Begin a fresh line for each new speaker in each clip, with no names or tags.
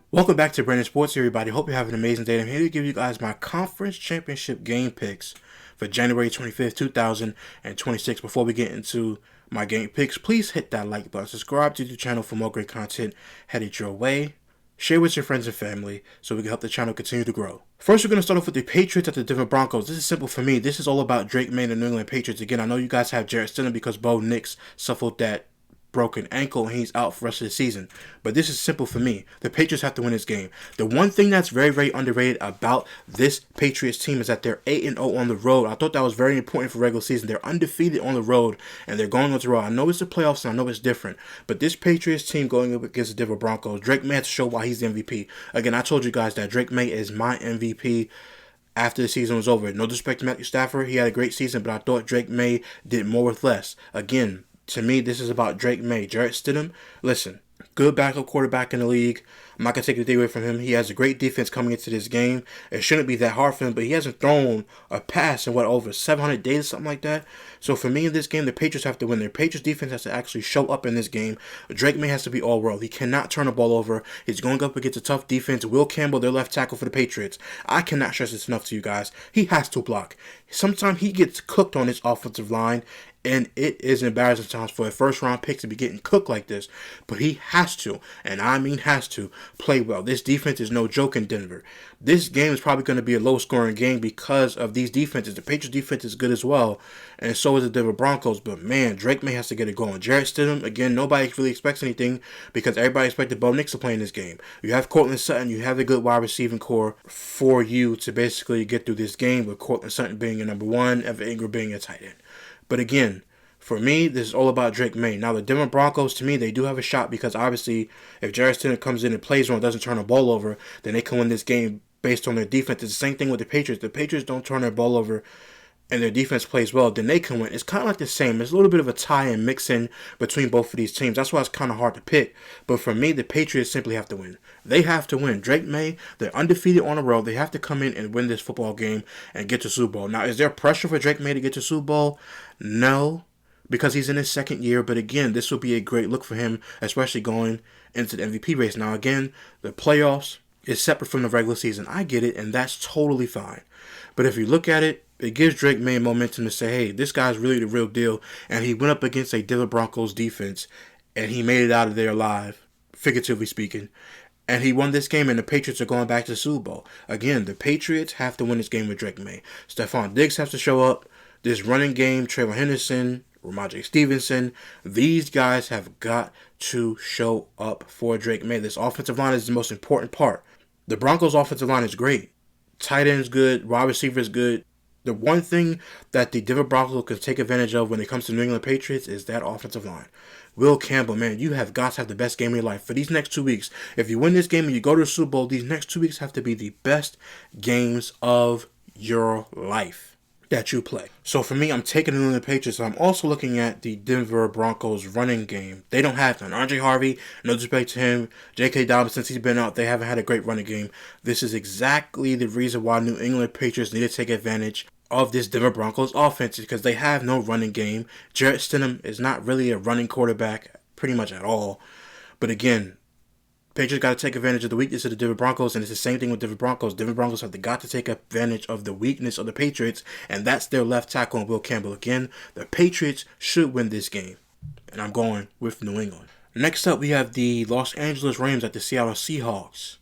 Welcome back to Brandon Sports, everybody. Hope you have an amazing day. I'm here to give you guys my conference championship game picks for January 25th, 2026. Before we get into my game picks, please hit that like button. Subscribe to the channel for more great content headed your way. Share with your friends and family so we can help the channel continue to grow. First, we're going to start off with the Patriots at the Denver Broncos. This is simple for me. This is all about Drake May and the New England Patriots. Again, I know you guys have Jarrett Stidham because Bo Nix suffered that broken ankle and he's out for the rest of the season. But this is simple for me. The Patriots have to win this game. The one thing that's very, very underrated about this Patriots team is that they're 8-0 on the road. I thought that was very important for regular season. They're undefeated on the road and they're going on the road. I know it's the playoffs and I know it's different, but this Patriots team going up against the Denver Broncos, Drake May has to show why he's the MVP. Again, I told you guys that Drake May is my MVP after the season was over. No disrespect to Matthew Stafford. He had a great season, but I thought Drake May did more with less. Again, to me, this is about Drake May. Jarrett Stidham, listen, good backup quarterback in the league. I'm not going to take a day away from him. He has a great defense coming into this game. It shouldn't be that hard for him, but he hasn't thrown a pass in, over 700 days or something like that. So for me in this game, the Patriots have to win. Their Patriots defense has to actually show up in this game. Drake May has to be all-world. He cannot turn the ball over. He's going up against a tough defense. Will Campbell, their left tackle for the Patriots. I cannot stress this enough to you guys. He has to block. Sometimes he gets cooked on his offensive line, and it is embarrassing times for a first-round pick to be getting cooked like this. But he has to, and I mean has to, play well. This defense is no joke in Denver. This game is probably going to be a low-scoring game because of these defenses. The Patriots defense is good as well, and so is the Denver Broncos. But, man, Drake May has to get it going. Jarrett Stidham, again, nobody really expects anything because everybody expected Bo Nix to play in this game. You have Courtland Sutton. You have a good wide receiving core for you to basically get through this game, with Courtland Sutton being your number one, Evan Ingram being your tight end. But again, for me, this is all about Drake May. Now, the Denver Broncos, to me, they do have a shot because obviously if Jarrett Stidham comes in and plays well and doesn't turn the ball over, then they can win this game based on their defense. It's the same thing with the Patriots. The Patriots don't turn their ball over and their defense plays well, then they can win. It's kind of like the same. There's a little bit of a tie and mix-in between both of these teams. That's why it's kind of hard to pick. But for me, the Patriots simply have to win. They have to win. Drake May, they're undefeated on the road. They have to come in and win this football game and get to Super Bowl. Now, is there pressure for Drake May to get to Super Bowl? No, because he's in his second year. But again, this will be a great look for him, especially going into the MVP race. Now, again, the playoffs is separate from the regular season. I get it, and that's totally fine. But if you look at it, it gives Drake May momentum to say, hey, this guy's really the real deal. And he went up against a Denver Broncos defense, and he made it out of there alive, figuratively speaking. And he won this game, and the Patriots are going back to the Super Bowl. Again, the Patriots have to win this game with Drake May. Stephon Diggs has to show up. This running game, Trayvon Henderson, Ramondre Stevenson, these guys have got to show up for Drake May. This offensive line is the most important part. The Broncos' offensive line is great. Tight end is good. Wide receiver is good. The one thing that the Denver Broncos can take advantage of when it comes to New England Patriots is that offensive line. Will Campbell, man, you have got to have the best game of your life. For these next 2 weeks, if you win this game and you go to the Super Bowl, these next 2 weeks have to be the best games of your life that you play. So for me, I'm taking the New England Patriots. I'm also looking at the Denver Broncos running game. They don't have none. Andre Harvey, no disrespect to him. J.K. Dobbins, since he's been out, they haven't had a great running game. This is exactly the reason why New England Patriots need to take advantage of this Denver Broncos offense, because they have no running game. Jarrett Stidham is not really a running quarterback pretty much at all. But again, Patriots got to take advantage of the weakness of the Denver Broncos, and it's the same thing with Denver Broncos. Denver Broncos have got to take advantage of the weakness of the Patriots, and that's their left tackle, Will Campbell. Again, the Patriots should win this game, and I'm going with New England. Next up, we have the Los Angeles Rams at the Seattle Seahawks.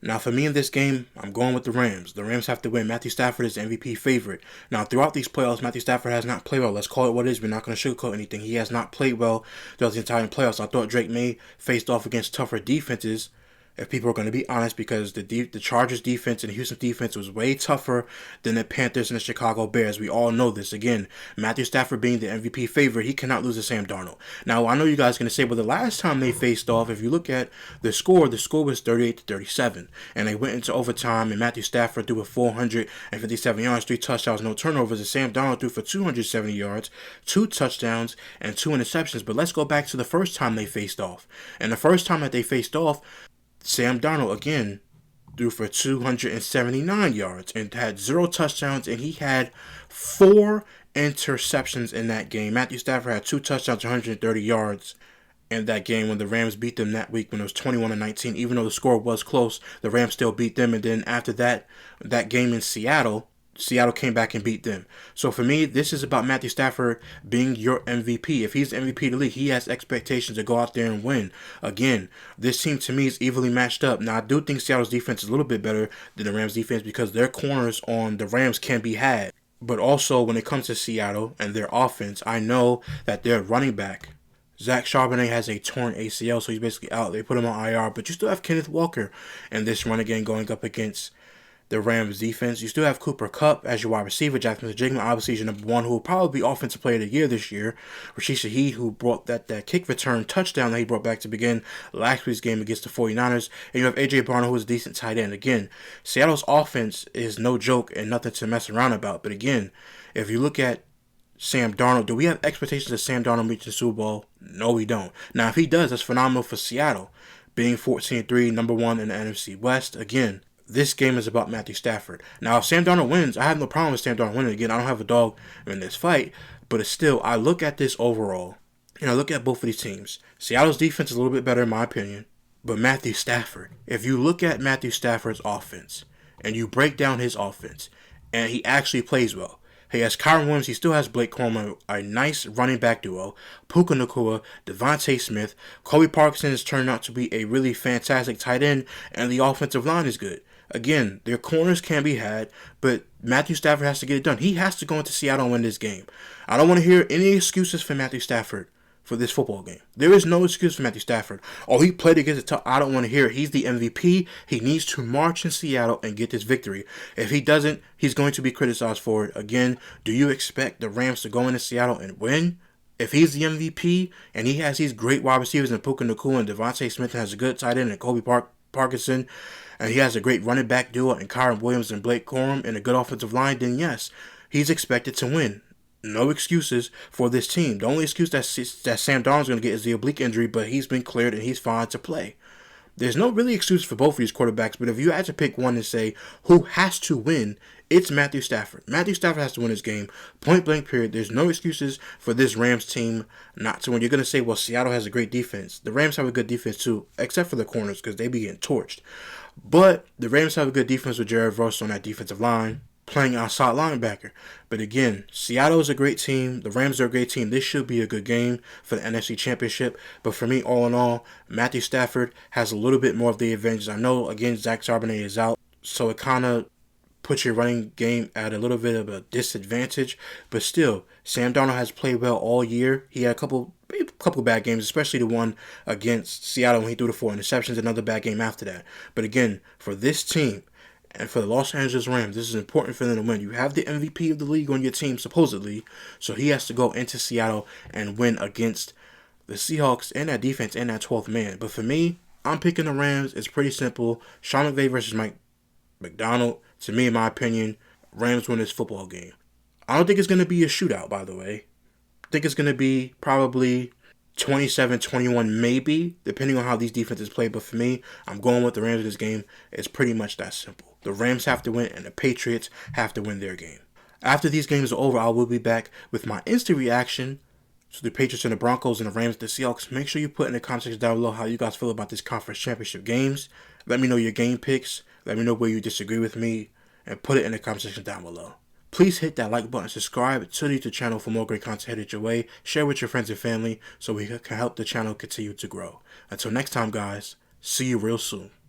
Now, for me in this game, I'm going with the Rams. The Rams have to win. Matthew Stafford is the MVP favorite. Now, throughout these playoffs, Matthew Stafford has not played well. Let's call it what it is. We're not going to sugarcoat anything. He has not played well throughout the entire playoffs. I thought Drake May faced off against tougher defenses, if people are going to be honest, because the Chargers defense and the Houston defense was way tougher than the Panthers and the Chicago Bears. We all know this. Again, Matthew Stafford being the MVP favorite, he cannot lose to Sam Darnold. Now, I know you guys are going to say, well, the last time they faced off, if you look at the score was 38-37. And they went into overtime, and Matthew Stafford threw for 457 yards, 3 touchdowns, no turnovers, and Sam Darnold threw for 270 yards, 2 touchdowns, and 2 interceptions. But let's go back to the first time they faced off. And the first time that they faced off, Sam Darnold, again, threw for 279 yards and had 0 touchdowns, and he had 4 interceptions in that game. Matthew Stafford had 2 touchdowns, 130 yards, in that game when the Rams beat them that week when it was 21-19. Even though the score was close, the Rams still beat them. And then after that, that game in Seattle, Seattle came back and beat them. So for me, this is about Matthew Stafford being your MVP. If he's the MVP of the league, he has expectations to go out there and win. Again, this team to me is evenly matched up. Now, I do think Seattle's defense is a little bit better than the Rams' defense because their corners on the Rams can be had. But also, when it comes to Seattle and their offense, I know that their running back, Zach Charbonnet, has a torn ACL, so he's basically out. They put him on IR, but you still have Kenneth Walker in this run again going up against the Rams defense. You still have Cooper Kupp as your wide receiver. Jackson Jigman obviously is your number one, who will probably be offensive player of the year this year. Rashid Shaheed, who brought that kick return touchdown that he brought back to begin last week's game against the 49ers. And you have A.J. Barner, who is a decent tight end. Again, Seattle's offense is no joke and nothing to mess around about. But again, if you look at Sam Darnold, do we have expectations of Sam Darnold reaching the Super Bowl? No, we don't. Now, if he does, that's phenomenal for Seattle, being 14-3, number one in the NFC West. Again, this game is about Matthew Stafford. Now, if Sam Darnold wins, I have no problem with Sam Darnold winning. Again, I don't have a dog in this fight, but it's still, I look at this overall, and I look at both of these teams. Seattle's defense is a little bit better in my opinion, but Matthew Stafford, if you look at Matthew Stafford's offense, and you break down his offense, and he actually plays well. He has Kyron Williams. He still has Blake Coleman, a nice running back duo. Puka Nacua, Devontae Smith. Kobe Parkinson has turned out to be a really fantastic tight end, and the offensive line is good. Again, their corners can be had, but Matthew Stafford has to get it done. He has to go into Seattle and win this game. I don't want to hear any excuses for Matthew Stafford for this football game. There is no excuse for Matthew Stafford. Oh, he played against it tough. I don't want to hear it. He's the MVP. He needs to march in Seattle and get this victory. If he doesn't, he's going to be criticized for it. Again, do you expect the Rams to go into Seattle and win? If he's the MVP and he has these great wide receivers in Puka Nacua and Devontae Smith and has a good tight end and Kobe Parkinson, and he has a great running back duo in Kyron Williams and Blake Corum and a good offensive line, then yes, he's expected to win. No excuses for this team. The only excuse that Sam Darnold's going to get is the oblique injury, but he's been cleared and he's fine to play. There's no really excuse for both of these quarterbacks, but if you had to pick one and say who has to win, it's Matthew Stafford. Matthew Stafford has to win this game, point blank period. There's no excuses for this Rams team not to win. You're going to say, well, Seattle has a great defense. The Rams have a good defense too, except for the corners because they be getting torched. But the Rams have a good defense with Jared Verse on that defensive line, playing outside linebacker. But again, Seattle is a great team. The Rams are a great team. This should be a good game for the NFC Championship. But for me, all in all, Matthew Stafford has a little bit more of the advantage. I know, again, Zach Charbonnet is out, so it kind of puts your running game at a little bit of a disadvantage. But still, Sam Darnold has played well all year. He had a couple bad games, especially the one against Seattle when he threw the 4 interceptions, another bad game after that. But again, for this team, and for the Los Angeles Rams, this is important for them to win. You have the MVP of the league on your team, supposedly, so he has to go into Seattle and win against the Seahawks and that defense and that 12th man. But for me, I'm picking the Rams. It's pretty simple. Sean McVay versus Mike McDonald. To me, in my opinion, Rams win this football game. I don't think it's going to be a shootout, by the way. I think it's going to be probably 27-21 maybe, depending on how these defenses play. But for me, I'm going with the Rams in this game. It's pretty much that simple. The Rams have to win, and the Patriots have to win their game. After these games are over, I will be back with my instant reaction to the Patriots and the Broncos and the Rams and the Seahawks. Make sure you put in the comment section down below how you guys feel about this conference championship games. Let me know your game picks. Let me know where you disagree with me, and put it in the comment section down below. Please hit that like button, subscribe to the YouTube channel for more great content headed your way. Share with your friends and family so we can help the channel continue to grow. Until next time, guys, see you real soon.